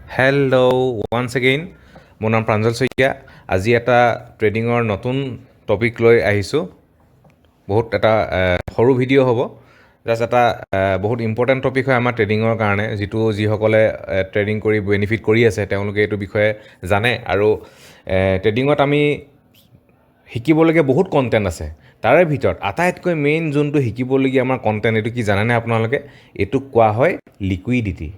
Hello' once again মোৰ নাম প্ৰাঞ্জল শইকীয়া আজি এটা ট্ৰেডিঙৰ নতুন টপিক লৈ আহিছোঁ বহুত এটা সৰু ভিডিঅ' হ'ব জাষ্ট এটা বহুত ইম্পৰ্টেণ্ট টপিক হয় আমাৰ ট্ৰেডিঙৰ কাৰণে যিসকলে ট্ৰেডিং কৰি বেনিফিট কৰি আছে তেওঁলোকে এইটো বিষয়ে জানে আৰু ট্ৰেডিঙত আমি শিকিবলগীয়া বহুত কণ্টেণ্ট আছে তাৰে ভিতৰত আটাইতকৈ মেইন যোনটো শিকিবলগীয়া আমাৰ কণ্টেণ্ট এইটো কি জানেনে আপোনালোকে এইটোক কোৱা হয় লিকুইডিটি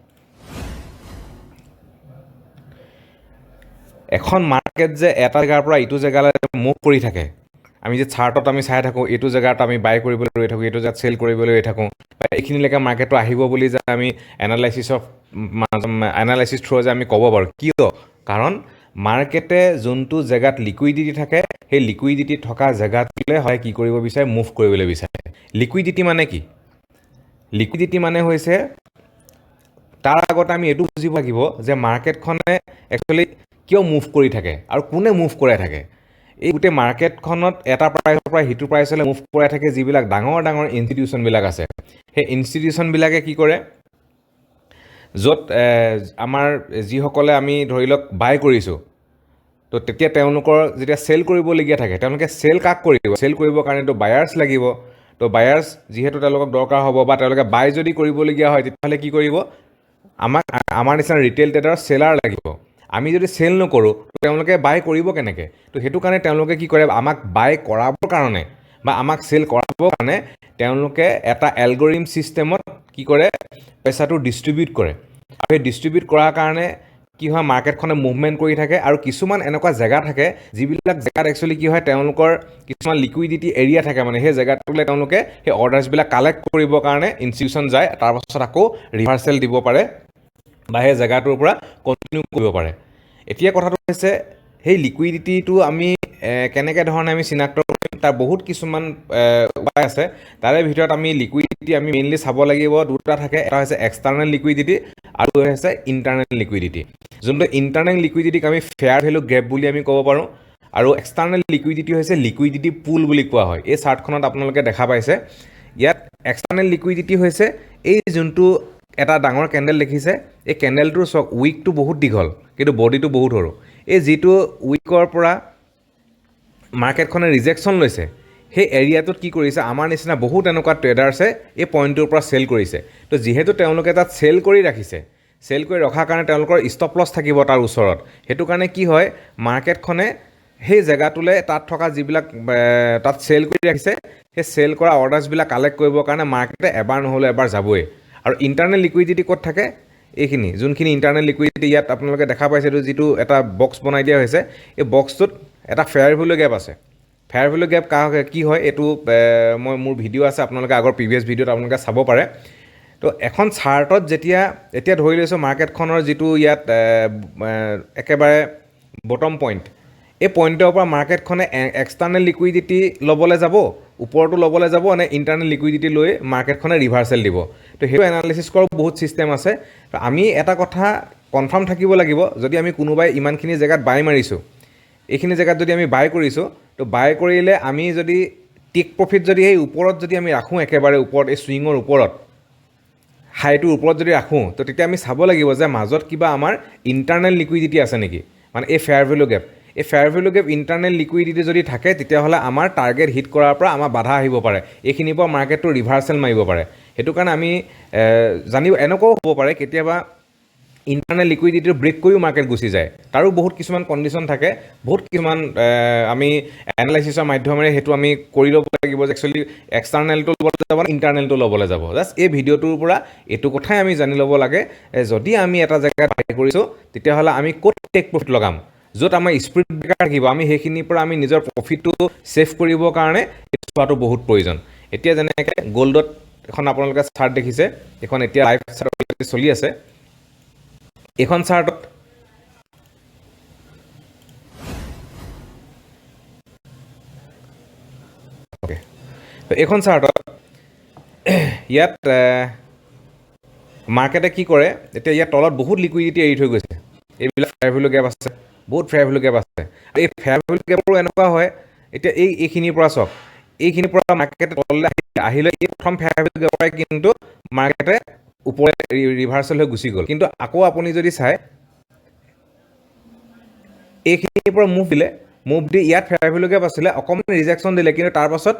এখন মাৰ্কেট যে এটা জেগাৰ পৰা ইটো জেগালৈ মুভ কৰি থাকে আমি যে চাৰ্টত আমি চাই থাকোঁ এইটো জেগাত আমি বাই কৰিবলৈ ৰৈ থাকোঁ এইটো জেগাত চেল কৰিবলৈ ৰৈ থাকোঁ এইখিনিলৈকে মাৰ্কেটটো আহিব বুলি যে আমি এনালাইচিছ থ্ৰু যে আমি ক'ব পাৰোঁ কিয় কাৰণ মাৰ্কেটে যোনটো জেগাত লিকুইডিটি থাকে সেই লিকুইডিটি থকা জেগাটোলৈ হয় কি কৰিব বিচাৰে মুভ কৰিবলৈ বিচাৰে লিকুইডিটি মানে কি লিকুইডিটি মানে হৈছে তাৰ আগতে আমি এইটো বুজিব লাগিব যে মাৰ্কেটখনে একচুৱেলি কিয় মুভ কৰি থাকে আৰু কোনে মুভ কৰাই থাকে এই গোটেই মাৰ্কেটখনত এটা প্ৰাইচৰ পৰা সিটো প্ৰাইচলৈ মুভ কৰাই থাকে যিবিলাক ডাঙৰ ডাঙৰ ইনষ্টিটিউশ্যনবিলাক আছে সেই ইনষ্টিটিউশ্যনবিলাকে কি কৰে য'ত আমাৰ যিসকলে আমি ধৰি লওক বাই কৰিছোঁ তো তেতিয়া তেওঁলোকৰ যেতিয়া চেল কৰিবলগীয়া থাকে তেওঁলোকে চেল কাক কৰিব চেল কৰিবৰ কাৰণেতো বায়াৰ্ছ লাগিব তো বায়াৰ্ছ যিহেতু তেওঁলোকক দৰকাৰ হ'ব বা তেওঁলোকে বাই যদি কৰিবলগীয়া হয় তেতিয়াহ'লে কি কৰিব আমাৰ নিচিনা ৰিটেইল ট্ৰেডাৰ চেলাৰ লাগিব আমি যদি চেল নকৰোঁ তেওঁলোকে বাই কৰিব কেনেকৈ তো সেইটো কাৰণে তেওঁলোকে কি কৰে আমাক বাই কৰাবৰ কাৰণে বা আমাক চেল কৰাবৰ কাৰণে তেওঁলোকে এটা এলগৰিম ছিষ্টেমত কি কৰে পইচাটো ডিষ্ট্ৰিবিউট কৰে আৰু সেই ডিষ্ট্ৰিবিউট কৰাৰ কাৰণে কি হয় মাৰ্কেটখনে মুভমেণ্ট কৰি থাকে আৰু কিছুমান এনেকুৱা জেগা থাকে যিবিলাক জেগাত একচুৱেলি কি হয় তেওঁলোকৰ কিছুমান লিকুইডিটি এৰিয়া থাকে মানে সেই জেগাটোলৈ তেওঁলোকে সেই অৰ্ডাৰ্ছবিলাক কালেক্ট কৰিবৰ কাৰণে ইনষ্টিটিউশ্যন যায় তাৰপাছত আকৌ ৰিভাৰ্চেল দিব পাৰে বা সেই জেগাটোৰ পৰা কণ্টিনিউ কৰিব পাৰে এতিয়া কথাটো হৈছে সেই লিকুইডিটিটো আমি কেনেকৈ ধৰণে আমি চিনাক্ত কৰিম তাৰ বহুত কিছুমান উপায় আছে তাৰে ভিতৰত আমি লিকুইডিটি আমি মেইনলি চাব লাগিব দুটা থাকে এটা হৈছে এক্সটাৰ্নেল লিকুইডিটি আৰু হৈছে ইণ্টাৰনেল লিকুইডিটি যোনটো ইণ্টাৰনেল লিকুইডিটিক আমি ফেয়াৰ ভেলু গেপ বুলি আমি ক'ব পাৰোঁ আৰু এক্সটাৰ্নেল লিকুইডিটি হৈছে লিকুইডিটি পুল বুলি কোৱা হয় এই চাৰ্টখনত আপোনালোকে দেখা পাইছে ইয়াত এক্সটাৰ্নেল লিকুইডিটি হৈছে এই যোনটো এটা ডাঙৰ কেণ্ডেল দেখিছে এই কেণ্ডেলটোৰ চক উইকটো বহুত দীঘল কিন্তু বডিটো বহুত সৰু এই যিটো উইকৰ পৰা মাৰ্কেটখনে ৰিজেকশ্যন লৈছে সেই এৰিয়াটোত কি কৰিছে আমাৰ নিচিনা বহুত এনেকুৱা ট্ৰেডাৰ্ছে এই পইণ্টটোৰ পৰা চেল কৰিছে তো যিহেতু তেওঁলোকে তাত চেল কৰি ৰাখিছে চেল কৰি ৰখাৰ কাৰণে তেওঁলোকৰ ষ্টপ লছ থাকিব তাৰ ওচৰত সেইটো কাৰণে কি হয় মাৰ্কেটখনে সেই জেগাটোলৈ তাত থকা যিবিলাক তাত চেল কৰি ৰাখিছে সেই চেল কৰা অৰ্ডাৰ্ছবিলাক কালেক্ট কৰিবৰ কাৰণে মাৰ্কেটে এবাৰ নহ'লে এবাৰ যাবই আৰু ইণ্টাৰনেল লিকুইডিটি ক'ত থাকে এইখিনি যোনখিনি ইণ্টাৰনেল লিকুইডিটি ইয়াত আপোনালোকে দেখা পাইছে এইটো যিটো এটা বক্স বনাই দিয়া হৈছে এই বক্সটোত এটা ফেয়াৰ ভেলু গেপ আছে ফেয়াৰ ভেলু গেপ কি হয় এইটো মই মোৰ ভিডিঅ' আছে আপোনালোকে আগৰ প্ৰিভিয়াছ ভিডিঅ'ত আপোনালোকে চাব পাৰে তো এখন চাৰ্টত এতিয়া ধৰি লৈছোঁ মাৰ্কেটখনৰ যিটো ইয়াত একেবাৰে বটম পইণ্ট এই পইণ্টৰ পৰা মাৰ্কেটখনে এক্সটাৰ্নেল লিকুইডিটি ল'বলৈ যাব ওপৰতো ল'বলৈ যাব নে ইণ্টাৰনেল লিকুইডিটি লৈ মাৰ্কেটখনে ৰিভাৰ্চেল দিব তো সেইটো এনালাইচিছ কৰাৰ বহুত ছিষ্টেম আছে তো আমি এটা কথা কনফাৰ্ম থাকিব লাগিব যদি আমি কোনোবাই ইমানখিনি জেগাত বাই মাৰিছোঁ এইখিনি জেগাত যদি আমি বাই কৰিছোঁ তো বাই কৰিলে আমি যদি টেক প্ৰফিট যদি সেই ওপৰত যদি আমি ৰাখোঁ একেবাৰে ওপৰত এই চুইঙৰ ওপৰত হাইটোৰ ওপৰত যদি ৰাখোঁ তো তেতিয়া আমি চাব লাগিব যে মাজত কিবা আমাৰ ইণ্টাৰনেল লিকুইডিটি আছে নেকি মানে এই ফেয়াৰ ভেলু গেপ এই fair value gap internal liquidity যদি থাকে তেতিয়াহ'লে আমাৰ টাৰ্গেট হিট কৰাৰ পৰা আমাৰ বাধা আহিব পাৰে এইখিনিৰ পৰা মাৰ্কেটটো ৰিভাৰ্চেল মাৰিব পাৰে সেইটো কাৰণে আমি জানিব এনেকুৱাও হ'ব পাৰে কেতিয়াবা ইণ্টাৰনেল লিকুইডিটিটো ব্ৰেক কৰিও মাৰ্কেট গুচি যায় তাৰো বহুত কিছুমান কণ্ডিশ্যন থাকে বহুত কিছুমান আমি এনালাইচিছৰ মাধ্যমেৰে সেইটো আমি কৰি ল'ব লাগিব যে একচুৱেলি এক্সটাৰ্নেলটো ল'বলৈ যাব ইণ্টাৰনেলটো ল'বলৈ যাব জাষ্ট এই ভিডিঅ'টোৰ পৰা এইটো কথাই আমি জানি ল'ব লাগে যদি আমি এটা জেগাত বাই কৰিছোঁ তেতিয়াহ'লে আমি ক'ত টেক প্ৰফিট লগাম য'ত আমাৰ স্প্ৰিট ব্ৰেকাৰ থাকিব আমি সেইখিনিৰ পৰা আমি নিজৰ প্ৰফিটটো ছেভ কৰিবৰ কাৰণে এইটো চোৱাটো বহুত প্ৰয়োজন এতিয়া যেনেকৈ গ'ল্ডত এখন আপোনালোকে চাৰ্ট দেখিছে এখন এতিয়া লাইভ চাৰ্ট চলি আছে এখন চাৰ্টত এইখন চাৰ্টত ইয়াত মাৰ্কেটে কি কৰে এতিয়া ইয়াত তলত বহুত লিকুইডিটি এৰি থৈ গৈছে এইবিলাক ফেয়াৰ ভেলু গেপ আছে বহুত ফেয়াৰ ভেলু গেপ আছে এই ফেয়াৰ ভেলু গেপৰো এনেকুৱা হয় এতিয়া এইখিনিৰ পৰা চাওক এইখিনিৰ পৰা মাৰ্কেটে তললৈ আহিলে এই প্ৰথম ফেয়াৰ ভেলু গেপৰে কিন্তু মাৰ্কেটে ওপৰে ৰিভাৰ্চেল হৈ গুচি গ'ল কিন্তু আকৌ আপুনি যদি চাই এইখিনিৰ পৰা মুভ দি ইয়াত ফেয়াৰ ভেলু গেপ আছিলে, অকণমান ৰিজেকশ্যন দিলে, কিন্তু তাৰ পাছত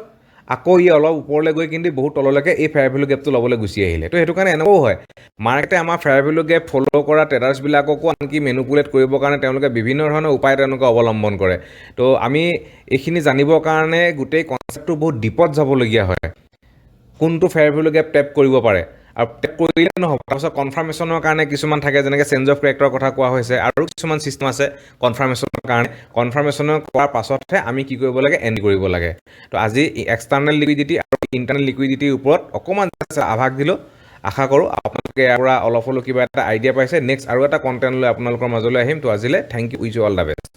আকৌ ই অলপ ওপৰলৈ গৈ কিন্তু বহুত তললৈকে এই ফেয়াৰ ভেলু গেপটো ল'বলৈ গুচি আহিলে। তো সেইটো কাৰণে এনেকুৱাও হয়, মাৰ্কেটে আমাৰ ফেয়াৰ ভেলু গেপ ফ'ল' কৰা ট্ৰেডাৰ্ছবিলাককো আনকি মেনুপুলেট কৰিবৰ কাৰণে তেওঁলোকে বিভিন্ন ধৰণৰ উপায় তেওঁলোকে অৱলম্বন কৰে। তো আমি এইখিনি জানিবৰ কাৰণে গোটেই কনচেপ্টটো বহুত ডিপত যাবলগীয়া হয়, কোনটো ফেয়াৰ ভেলু গেপ টেপ কৰিব পাৰে। আৰু টেপ কৰিলে নহ'ব, তাৰপিছত কনফাৰ্মেশ্যনৰ কাৰণে কিছুমান থাকে, যেনেকৈ চেঞ্জ অফ কেৰেক্টাৰৰ কথা কোৱা হৈছে, আৰু কিছুমান ছিষ্টেম আছে কনফাৰ্মেশ্যনৰ কাৰণে। কনফাৰ্মেশ্যনৰ কৰাৰ পাছতহে আমি কি কৰিব লাগে, এণ্ড কৰিব লাগে। তো আজি এক্সটাৰ্নেল লিকুইডিটি আৰু ইণ্টাৰনেল লিকুইডিটিৰ ওপৰত অকণমান আভাস দিলোঁ। আশা কৰোঁ আপোনালোকে ইয়াৰ পৰা অলপ হ'লেও কিবা এটা আইডিয়া পাইছে। নেক্সট আৰু এটা কণ্টেণ্ট লৈ আপোনালোকৰ মাজলৈ আহিম। তো আজিলৈ thank you, wish you all the best.